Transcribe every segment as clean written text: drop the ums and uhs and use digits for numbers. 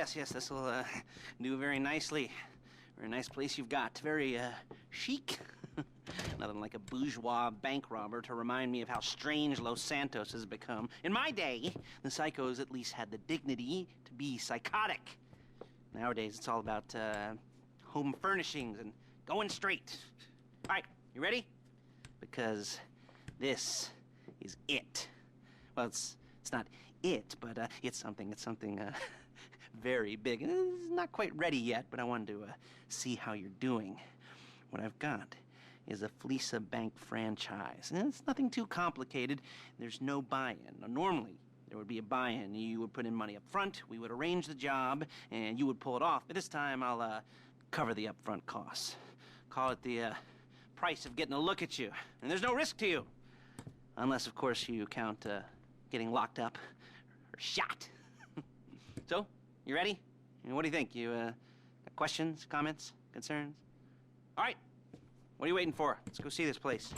Yes, this will do very nicely. Very nice place you've got. Very chic. Nothing like a bourgeois bank robber to remind me of how strange Los Santos has become. In my day, the psychos at least had the dignity to be psychotic. Nowadays, it's all about home furnishings and going straight. All right, you ready? Because this is it. Well, it's not it, but it's something very big. It's not quite ready yet, but I wanted to see how you're doing. What I've got is a Fleeca bank franchise. And it's nothing too complicated. There's no buy-in. Now, normally, there would be a buy-in. You would put in money up front, we would arrange the job, and you would pull it off. But this time, I'll cover the upfront costs. Call it the price of getting a look at you. And there's no risk to you. Unless, of course, you count getting locked up or shot. So, you ready? What do you think? You got questions, comments, concerns? All right. What are you waiting for? Let's go see this place.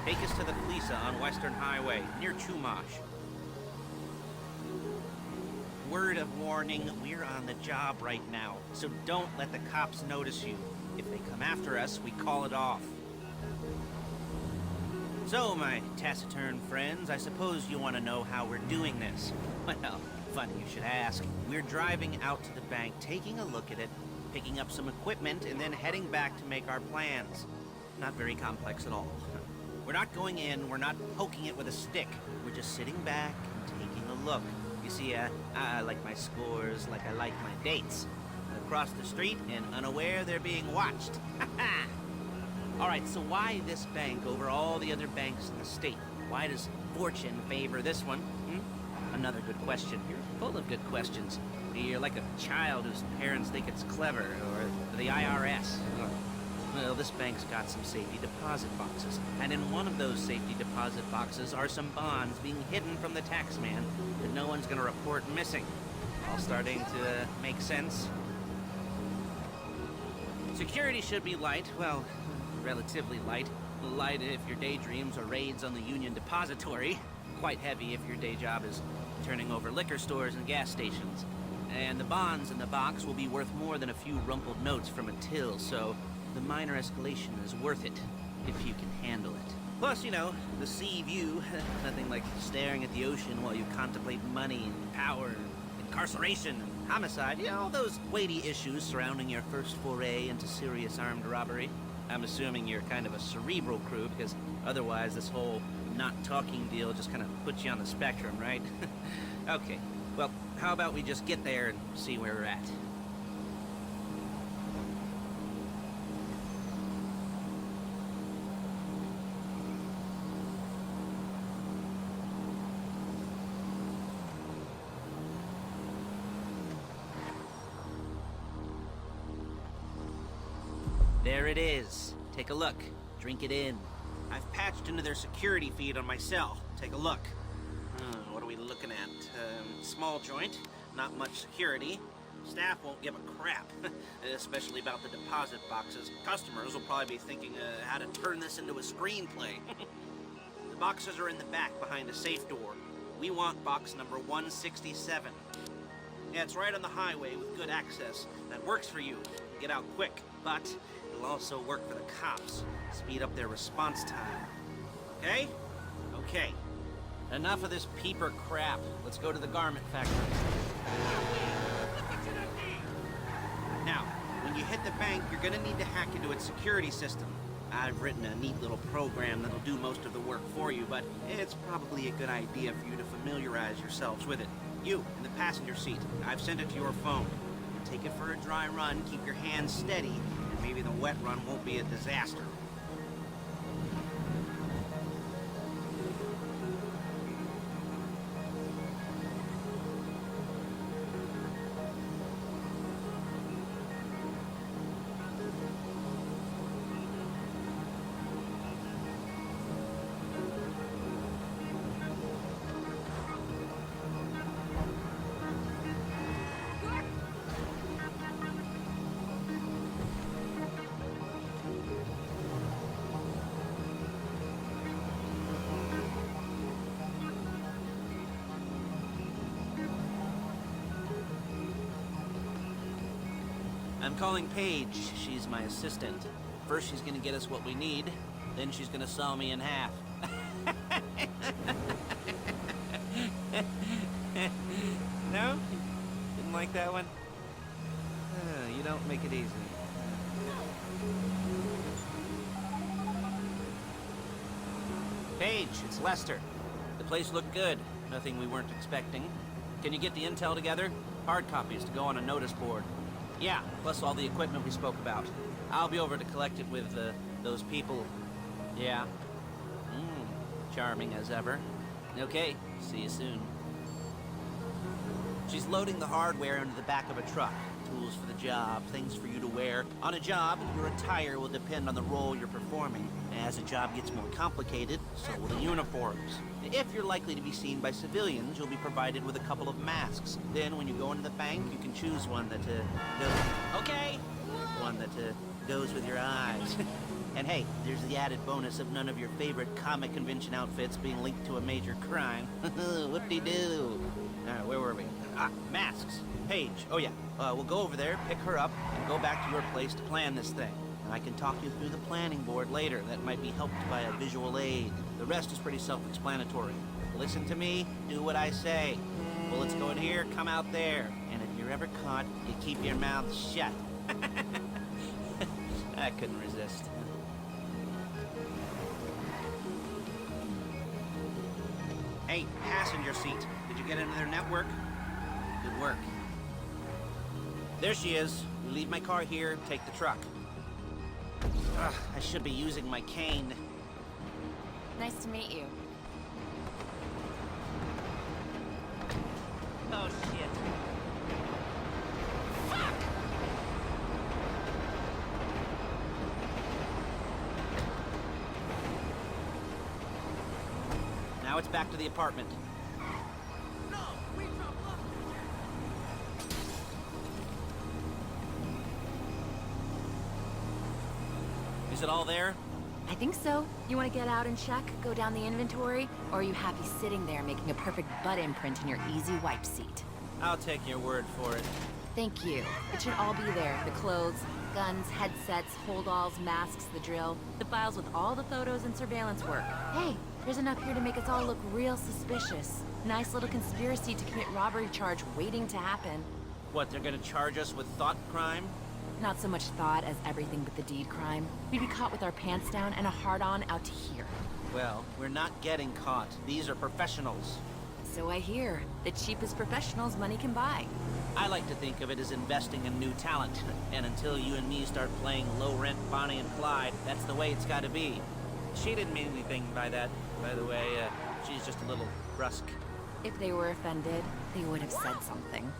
Take us to the Fleeca on Western Highway, near Chumash. Word of warning, we're on the job right now, so don't let the cops notice you. If they come after us, we call it off. So, my taciturn friends, I suppose you want to know how we're doing this. Well, funny you should ask. We're driving out to the bank, taking a look at it, picking up some equipment, and then heading back to make our plans. Not very complex at all. We're not going in, we're not poking it with a stick. We're just sitting back and taking a look. You see, I like my scores like I like my dates. Across the street and unaware they're being watched. All right, so why this bank over all the other banks in the state? Why does fortune favor this one? Another good question. You're full of good questions. You're like a child whose parents think it's clever, or the IRS. Well, this bank's got some safety deposit boxes, and in one of those safety deposit boxes are some bonds being hidden from the tax man that no one's gonna report missing. All starting to make sense? Security should be light, well, relatively light. Light if your daydreams are raids on the Union Depository. Quite heavy if your day job is turning over liquor stores and gas stations. And the bonds in the box will be worth more than a few rumpled notes from a till, so the minor escalation is worth it, if you can handle it. Plus, you know, the sea view, nothing like staring at the ocean while you contemplate money and power, incarceration, and homicide, you know, all those weighty issues surrounding your first foray into serious armed robbery. I'm assuming you're kind of a cerebral crew, because otherwise this whole not talking deal just kind of puts you on the spectrum, right? Okay, well, how about we just get there and see where we're at? There it is. Take a look. Drink it in. I've patched into their security feed on my cell. Take a look. What are we looking at? Small joint, not much security. Staff won't give a crap, especially about the deposit boxes. Customers will probably be thinking how to turn this into a screenplay. The boxes are in the back behind a safe door. We want box number 167. Yeah, it's right on the highway with good access. That works for you. Get out quick, but it'll also work for the cops. Speed up their response time. Okay? Okay. Enough of this peeper crap. Let's go to the garment factory. Now, when you hit the bank, you're gonna need to hack into its security system. I've written a neat little program that'll do most of the work for you, but it's probably a good idea for you to familiarize yourselves with it. You, in the passenger seat, I've sent it to your phone. Take it for a dry run, keep your hands steady, and maybe the wet run won't be a disaster. I'm calling Paige. She's my assistant. First, she's gonna get us what we need. Then she's gonna saw me in half. No? Didn't like that one? You don't make it easy. Paige, it's Lester. The place looked good. Nothing we weren't expecting. Can you get the intel together? Hard copies to go on a notice board. Yeah, plus all the equipment we spoke about. I'll be over to collect it with, those people. Yeah. Charming as ever. Okay, see you soon. She's loading the hardware into the back of a truck. Tools for the job, things for you to wear. On a job, your attire will depend on the role you're performing. As the job gets more complicated, so will the uniforms. If you're likely to be seen by civilians, you'll be provided with a couple of masks. Then when you go into the bank, you can choose one that, goes... Okay! One that, goes with your eyes. And hey, there's the added bonus of none of your favorite comic convention outfits being linked to a major crime. Whoop-de-doo. Where were we? Masks. Paige. Oh yeah. We'll go over there, pick her up, and go back to your place to plan this thing. And I can talk you through the planning board later. That might be helped by a visual aid. The rest is pretty self-explanatory. Listen to me, do what I say. Bullets go in here, come out there. And if you're ever caught, you keep your mouth shut. I couldn't resist. Hey, passenger seat. Did you get into their network? Good work. There she is. You leave my car here, take the truck. Ugh, I should be using my cane. Nice to meet you. Oh, shit. Fuck! Now it's back to the apartment. No, we dropped off. Is it all there? I think so. You want to get out and check, go down the inventory, or are you happy sitting there making a perfect butt imprint in your easy wipe seat? I'll take your word for it. Thank you. It should all be there. The clothes, guns, headsets, holdalls, masks, the drill. The files with all the photos and surveillance work. Hey, there's enough here to make us all look real suspicious. Nice little conspiracy to commit robbery charge waiting to happen. What, they're gonna charge us with thought crime? Not so much thought as everything but the deed crime. We'd be caught with our pants down and a hard-on out to here. Well, we're not getting caught. These are professionals. So I hear. The cheapest professionals money can buy. I like to think of it as investing in new talent. And until you and me start playing low-rent Bonnie and Clyde, that's the way it's gotta be. She didn't mean anything by that, by the way. She's just a little brusque. If they were offended, they would have said something.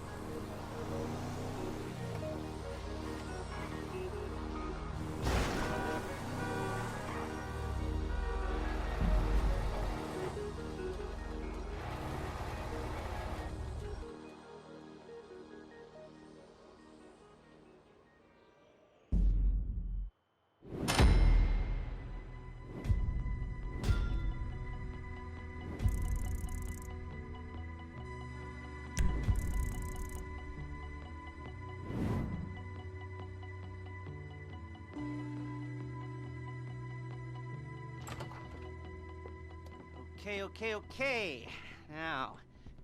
Okay. Now,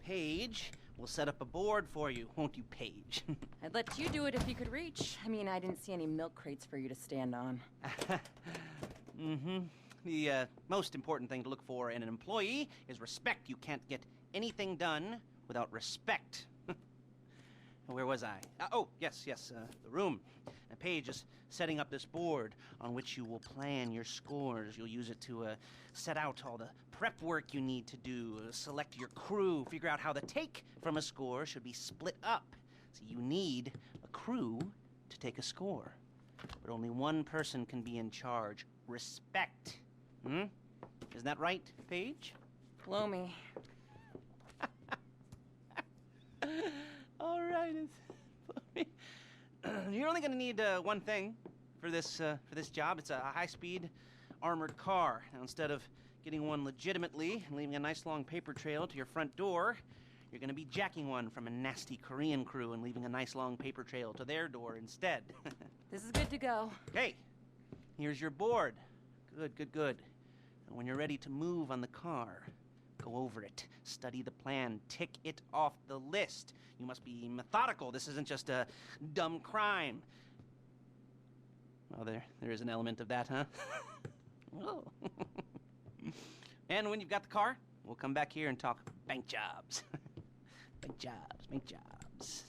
Paige, we'll set up a board for you, won't you, Paige? I'd let you do it if you could reach. I mean, I didn't see any milk crates for you to stand on. The most important thing to look for in an employee is respect. You can't get anything done without respect. Where was I? Yes, the room. Now, Paige is setting up this board on which you will plan your scores. You'll use it to set out all the prep work you need to do, select your crew, figure out how the take from a score should be split up. So you need a crew to take a score. But only one person can be in charge. Respect. Isn't that right, Paige? Blow me. All right, you're only going to need one thing for this job. It's a high-speed armored car. Now, instead of getting one legitimately and leaving a nice long paper trail to your front door, You're gonna be jacking one from a nasty Korean crew and leaving a nice long paper trail to their door instead. This is good to go. Hey, here's your board. Good. And when you're ready to move on the car, go over it, study the plan, tick it off the list. You must be methodical. This isn't just a dumb crime. Oh, there is an element of that, huh? Oh. And when you've got the car, we'll come back here and talk bank jobs. Bank jobs.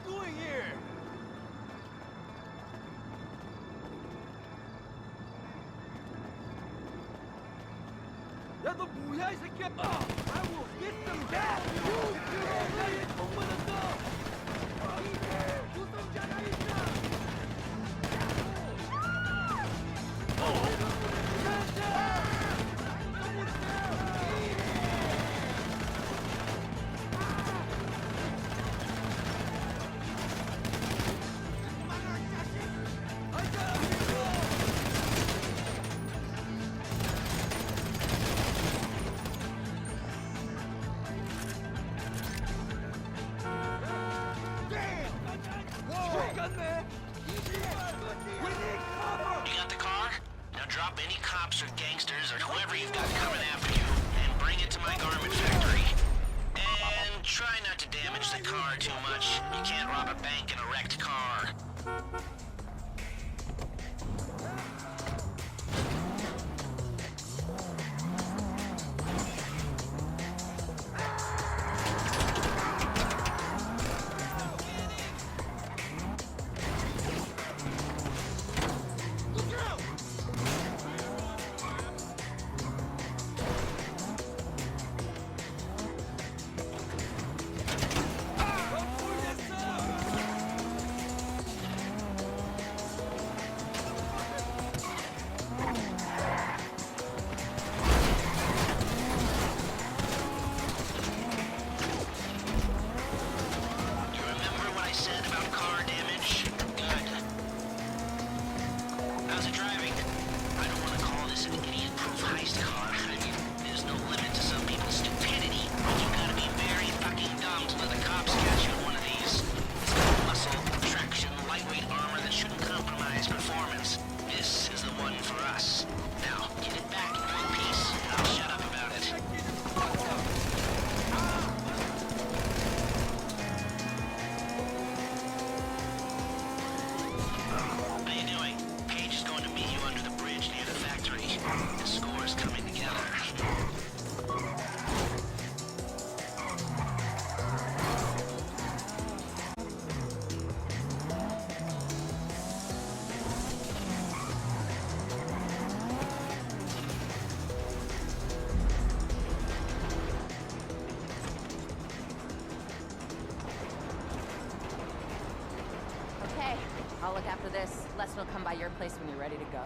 Doing here? 야, 너 뭐야, 이 새끼야? I will get them back! 나의 동문은 너! 우승자가 있다! done there. We need cover. You got the car? Now drop any cops or gangsters or whoever you've got coming after you and bring it to my garment factory. And try not to damage the car too much. You can't rob a bank in a wrecked car. I'll look after this. Leston will come by your place when you're ready to go.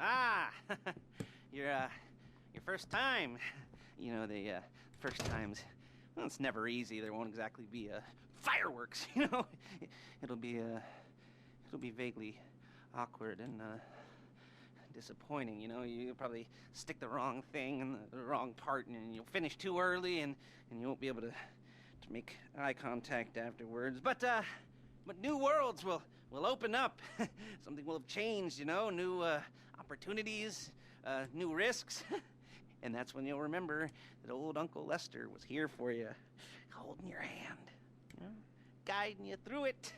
Ah, your first time. You know, the first times, well, it's never easy. There won't exactly be fireworks, you know. It'll be vaguely awkward and disappointing, you know. You'll probably stick the wrong thing in the wrong part, and you'll finish too early, and you won't be able to make eye contact afterwards. But new worlds will open up. Something will have changed, you know. New opportunities, new risks. And that's when you'll remember that old Uncle Lester was here for you, holding your hand, you know, guiding you through it.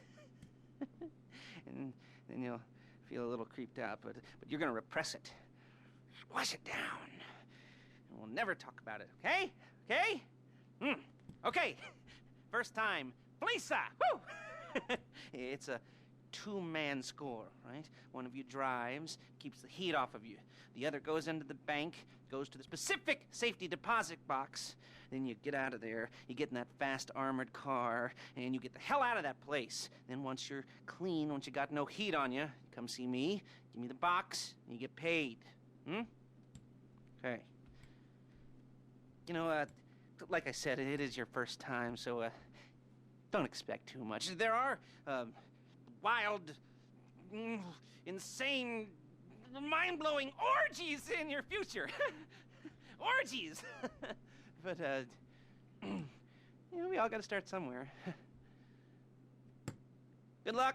And then you'll feel a little creeped out, but you're gonna repress it. Squash it down. And we'll never talk about it, okay? Okay? Okay. First time, Fleeca! Woo! It's a two-man score, right? One of you drives, keeps the heat off of you. The other goes into the bank, goes to the specific safety deposit box. Then you get out of there, you get in that fast armored car, and you get the hell out of that place. Then once you're clean, once you got no heat on you, come see me, give me the box, and you get paid. Okay. You know, like I said, it is your first time, so, don't expect too much. There are, wild, insane, mind-blowing orgies in your future. Orgies! But, you know, we all gotta start somewhere. Good luck.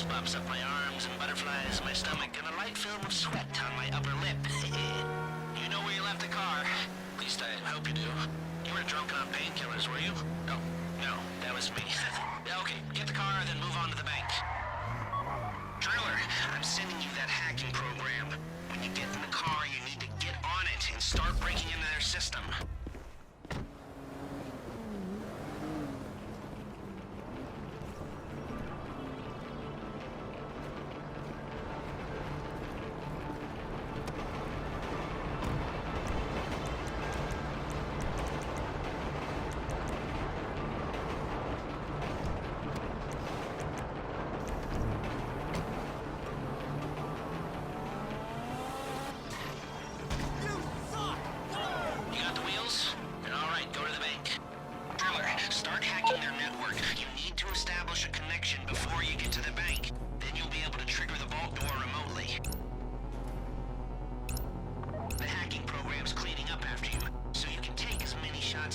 Bumps up my arms and butterflies in my stomach and a light film of sweat on my upper lip. You know where you left the car? At least I hope you do. You were drunk on painkillers, were you? Oh, no, that was me. Okay, get the car, then move on to the bank. Driller, I'm sending you that hacking program. When you get in the car, you need to get on it and start breaking into their system.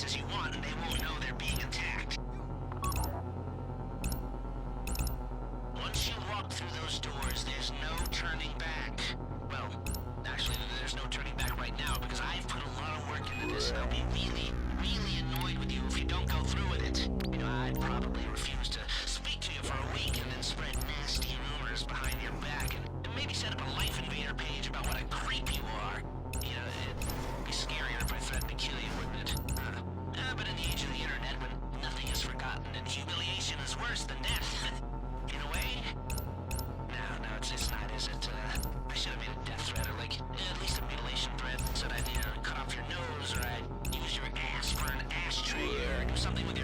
As you want, and they won't know they're being attacked. Once you walk through those doors, there's no turning back. Well, actually, there's no turning back right now because I've put a lot of work into this, and I'll be really, really annoyed with you if you don't go through with it. You know, I'd probably refuse to speak to you for a week and then spread nasty rumors behind your back and maybe set up a Life Invader page about what a creep you are. You know, it'd be scarier if I threatened to kill you, wouldn't it? But in the age of the internet, when nothing is forgotten and humiliation is worse than death, in a way? No, it's not, is it? I should have made a death threat, or like, at least a mutilation threat, so that I'd, cut off your nose, or I'd use your ass for an ashtray, or do something with your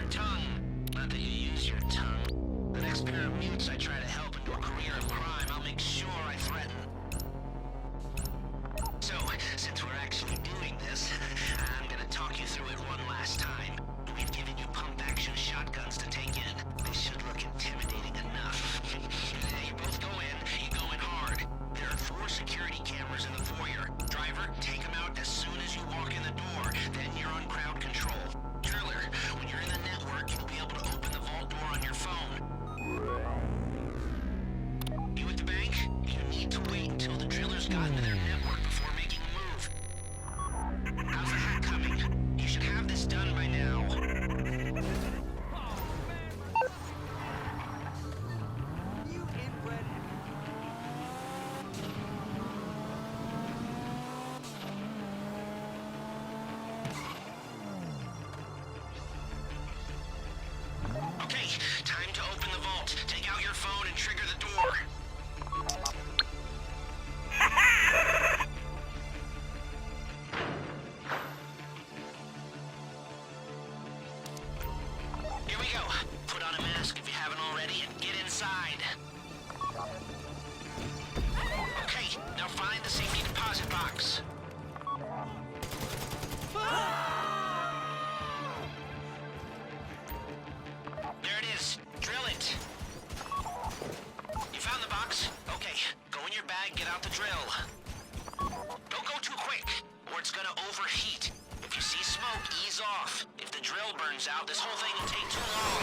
turns out. This whole thing will take too long.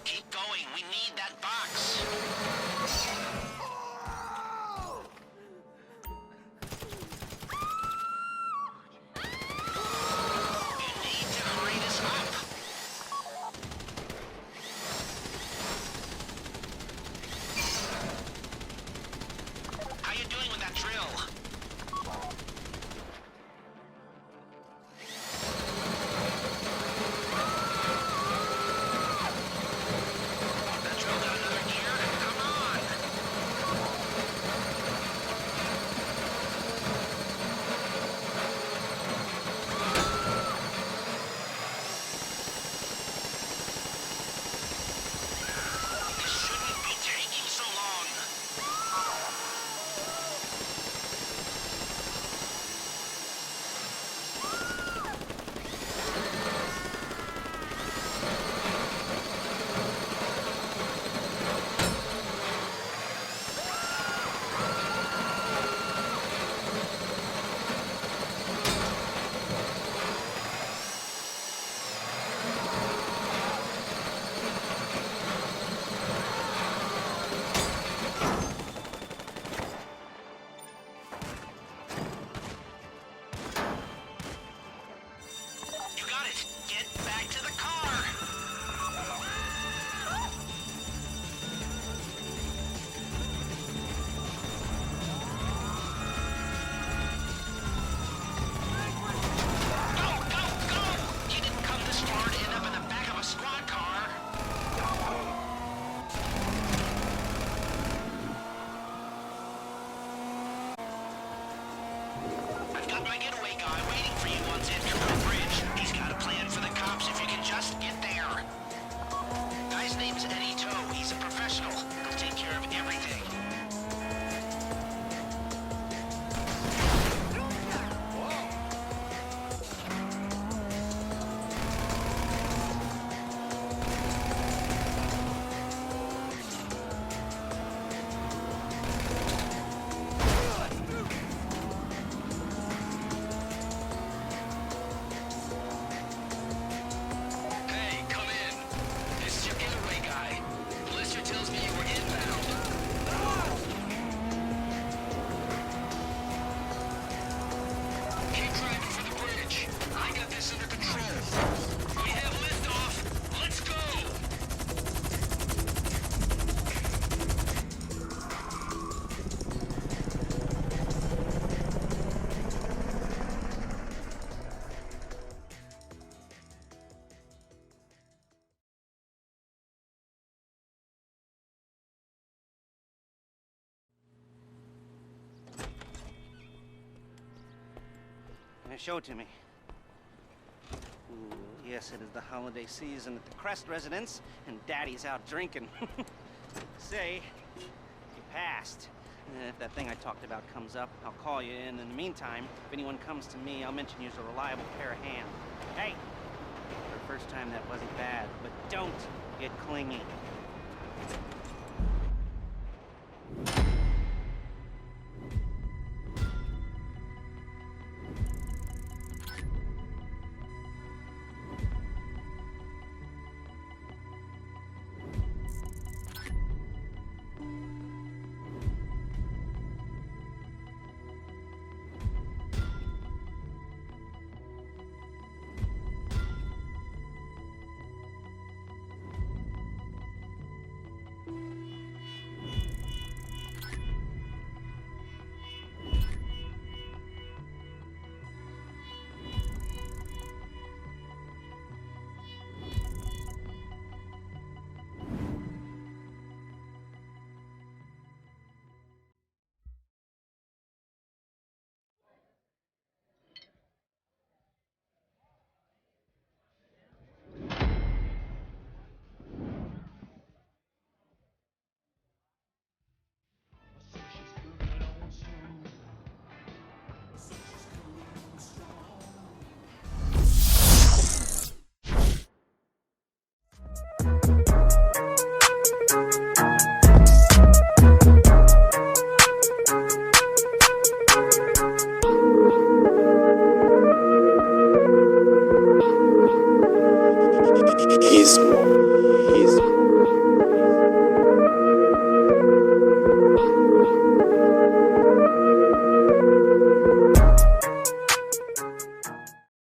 Keep going. We need that box. You need to hurry this up. How you doing with that drill? That drill got another gear? Come on! This shouldn't be taking so long. You got it. Get back to the car. Go, go, go! You didn't come this far to end up in the back of a squad car. I've got my getaway guy waiting for you once in Terminal Bridge. He's got a plan for the cops if you can just get there. Guy's name's Eddie Toe. He's a professional. He'll take care of everything. Hey, come in. This is your getaway guy. Blister tells me you were inbound. Keep driving for the bridge. I got this under control. We have liftoff. Let's go. Show it to me. Ooh, yes, it is the holiday season at the Crest residence, and Daddy's out drinking. Say, you passed. If that thing I talked about comes up, I'll call you in. In the meantime, if anyone comes to me, I'll mention you as a reliable pair of hands. Hey, for the first time that wasn't bad, but don't get clingy.